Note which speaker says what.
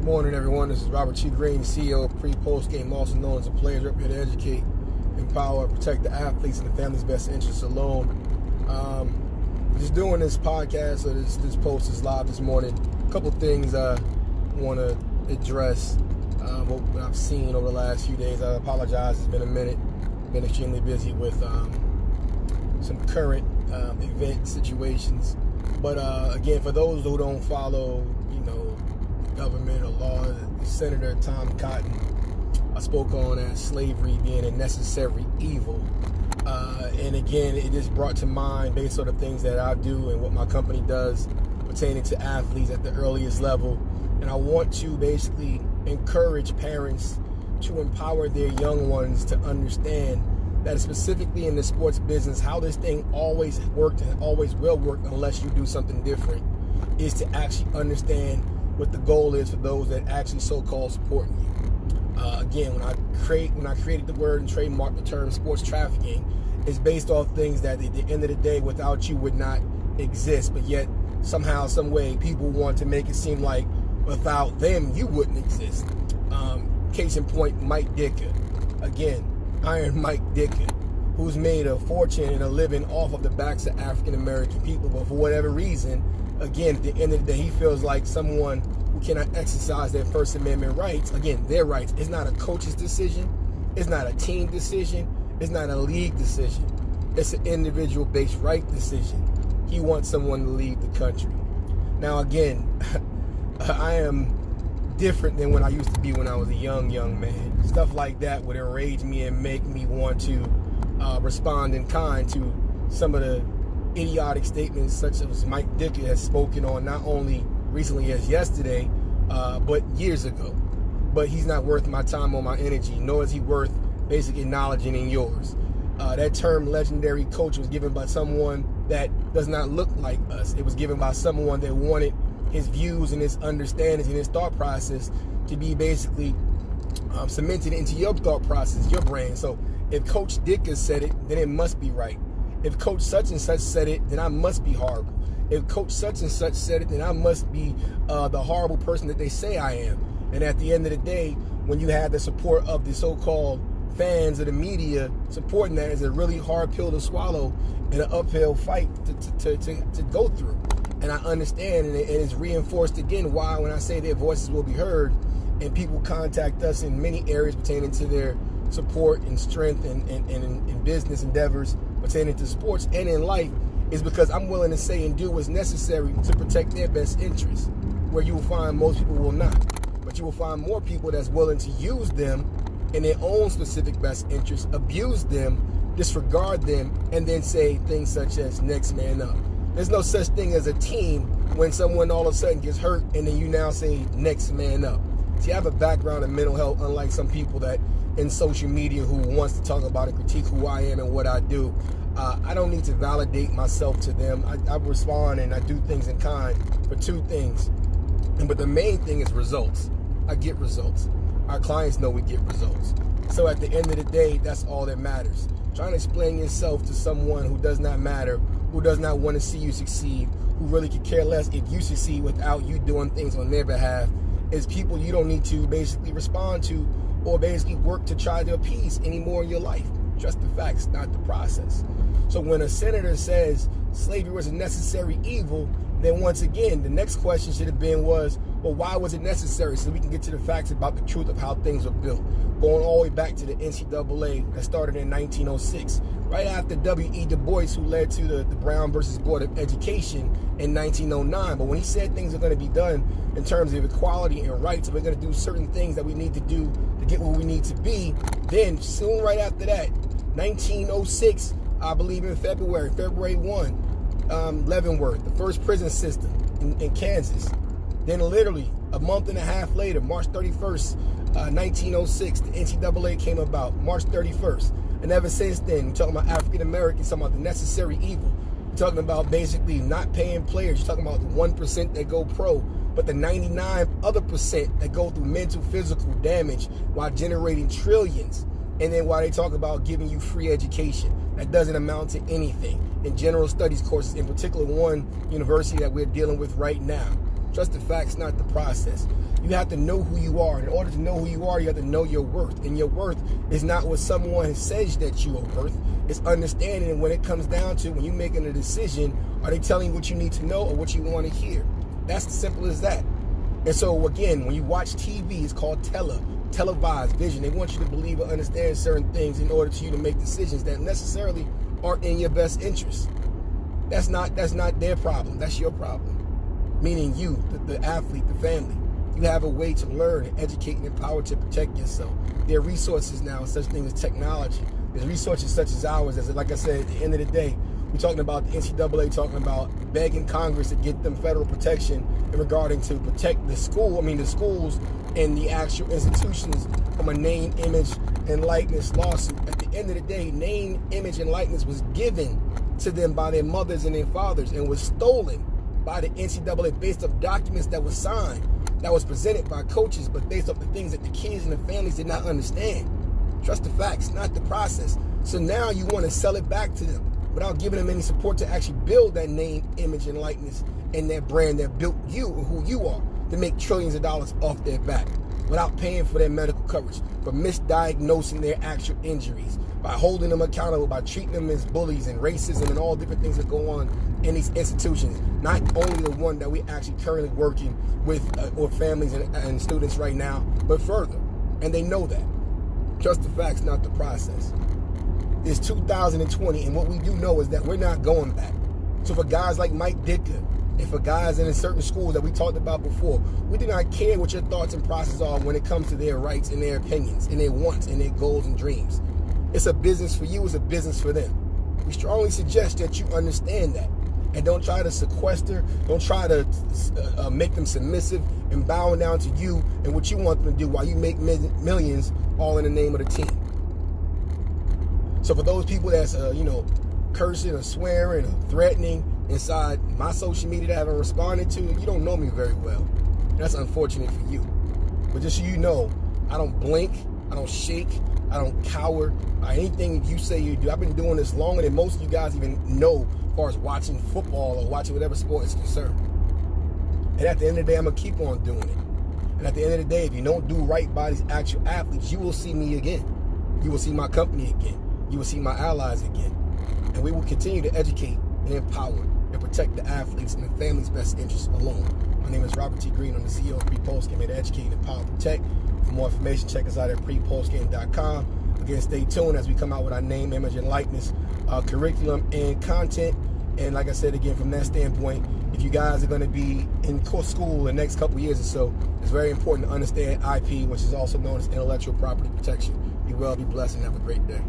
Speaker 1: Morning, everyone. This is Robert T. Green, CEO of Pre-Post Game, also known as a Players Rep, here to educate, empower, protect the athletes and the family's best interests alone. Just doing this podcast, or this post is live this morning. A couple things I want to address. What I've seen over the last few days. I apologize. It's been a minute. Been extremely busy with some current event situations. But again, for those who don't follow, government or law, Senator Tom Cotton, I spoke on as slavery being a necessary evil. And again, it just brought to mind, based on the things that I do and what my company does pertaining to athletes at the earliest level. And I want to basically encourage parents to empower their young ones to understand that specifically in the sports business, how this thing always worked and always will work unless you do something different, is to actually understand what the goal is for those that actually so-called supporting you. Again, when I created the word and trademarked the term sports trafficking, it's based off things that at the end of the day, without you, would not exist. But yet, somehow, some way, people want to make it seem like without them, you wouldn't exist. Case in point, Mike Ditka. Again, Iron Mike Ditka, who's made a fortune and a living off of the backs of African American people, but for whatever reason, again, at the end of the day, he feels like someone who cannot exercise their First Amendment rights, again, their rights. It's not a coach's decision. It's not a team decision. It's not a league decision. It's an individual-based right decision. He wants someone to leave the country. Now, again, I am different than when I used to be when I was a young man. Stuff like that would enrage me and make me want to respond in kind to some of the idiotic statements such as Mike Ditka has spoken on, not only recently as yesterday, but years ago. But he's not worth my time or my energy, nor is he worth basically acknowledging in yours. That term legendary coach was given by someone that does not look like us. It was given by someone that wanted his views and his understandings and his thought process to be basically cemented into your thought process, your brain. So if Coach Ditka said it, then it must be right. If Coach such and such said it, then I must be horrible. If Coach such and such said it, then I must be the horrible person that they say I am. And at the end of the day, when you have the support of the so-called fans of the media supporting that, is a really hard pill to swallow and an uphill fight to go through. And I understand, and it's reinforced again why when I say their voices will be heard, and people contact us in many areas pertaining to their support and strength and in business endeavors pertaining to sports and in life, is because I'm willing to say and do what's necessary to protect their best interests, where you will find most people will not. But you will find more people that's willing to use them in their own specific best interests, abuse them, disregard them, and then say things such as next man up. There's no such thing as a team when someone all of a sudden gets hurt and then you now say next man up. See, I have a background in mental health, unlike some people that in social media who wants to talk about and critique who I am and what I do. I don't need to validate myself to them. I respond and I do things in kind for two things. But the main thing is results. I get results. Our clients know we get results. So at the end of the day, that's all that matters. Trying to explain yourself to someone who does not matter, who does not want to see you succeed, who really could care less if you succeed without you doing things on their behalf, is people you don't need to basically respond to or basically work to try to appease anymore in your life. Trust the facts, not the process. So when a senator says slavery was a necessary evil, then once again, the next question should have been well, why was it necessary? So we can get to the facts about the truth of how things were built. Going all the way back to the NCAA that started in 1906, right after W.E. Du Bois, who led to the Brown versus Board of Education in 1909. But when he said things are going to be done in terms of equality and rights, and we're going to do certain things that we need to do to get where we need to be, then soon right after that, 1906, I believe in February 1, Leavenworth, the first prison system in Kansas. Then literally a month and a half later, March 31st, 1906, the NCAA came about, March 31st. And ever since then, we're talking about African Americans, talking about the necessary evil. We're talking about basically not paying players. You're talking about the 1% that go pro, but the 99 other percent that go through mental, physical damage while generating trillions. And then while they talk about giving you free education, that doesn't amount to anything. In general studies courses, in particular one university that we're dealing with right now, Trust the facts, not the process. You have to know who you are. In order to know who you are, you have to know your worth. And your worth is not what someone says that you are worth. It's understanding. And when it comes down to when you're making a decision, are they telling you what you need to know or what you want to hear? That's as simple as that. And so, again, when you watch TV, it's called televised vision. They want you to believe or understand certain things in order for you to make decisions that necessarily aren't in your best interest. That's not their problem. That's your problem. Meaning you, the athlete, the family. You have a way to learn and educate and empower to protect yourself. There are resources now, such things as technology. There's resources such as ours. As like I said, at the end of the day, we're talking about the NCAA, talking about begging Congress to get them federal protection in regarding to protect the schools and the actual institutions from a name, image, and likeness lawsuit. At the end of the day, name, image, and likeness was given to them by their mothers and their fathers and was stolen by the NCAA based off documents that were signed, that was presented by coaches, but based off the things that the kids and the families did not understand. Trust the facts, not the process. So now you want to sell it back to them without giving them any support to actually build that name, image, and likeness and that brand that built you and who you are to make trillions of dollars off their back without paying for their medical coverage, for misdiagnosing their actual injuries, by holding them accountable, by treating them as bullies and racism and all different things that go on in these institutions. Not only the one that we actually currently working with families and students right now, but further. And they know that. Trust the facts, not the process. It's 2020, and what we do know is that we're not going back. So for guys like Mike Ditka, and for guys in certain schools that we talked about before, we do not care what your thoughts and process are when it comes to their rights and their opinions and their wants and their goals and dreams. It's a business for you, it's a business for them. We strongly suggest that you understand that. And don't try to sequester, don't try to make them submissive and bowing down to you and what you want them to do while you make millions all in the name of the team. So for those people that's, cursing or swearing or threatening inside my social media that I haven't responded to, you don't know me very well. That's unfortunate for you. But just so you know, I don't blink, I don't shake, I don't cower by anything you say you do. I've been doing this longer than most of you guys even know as far as watching football or watching whatever sport is concerned. And at the end of the day, I'm going to keep on doing it. And at the end of the day, if you don't do right by these actual athletes, you will see me again. You will see my company again. You will see my allies again. And we will continue to educate and empower and protect the athletes and the family's best interests alone. My name is Robert T. Green. I'm the CEO of Pre-Postgame, here to educate, empower, protect. For more information, check us out at prepostgame.com. Again, stay tuned as we come out with our name, image, and likeness, curriculum, and content. And like I said, again, from that standpoint, if you guys are going to be in school the next couple years or so, it's very important to understand IP, which is also known as intellectual property protection. Be well, be blessed, and have a great day.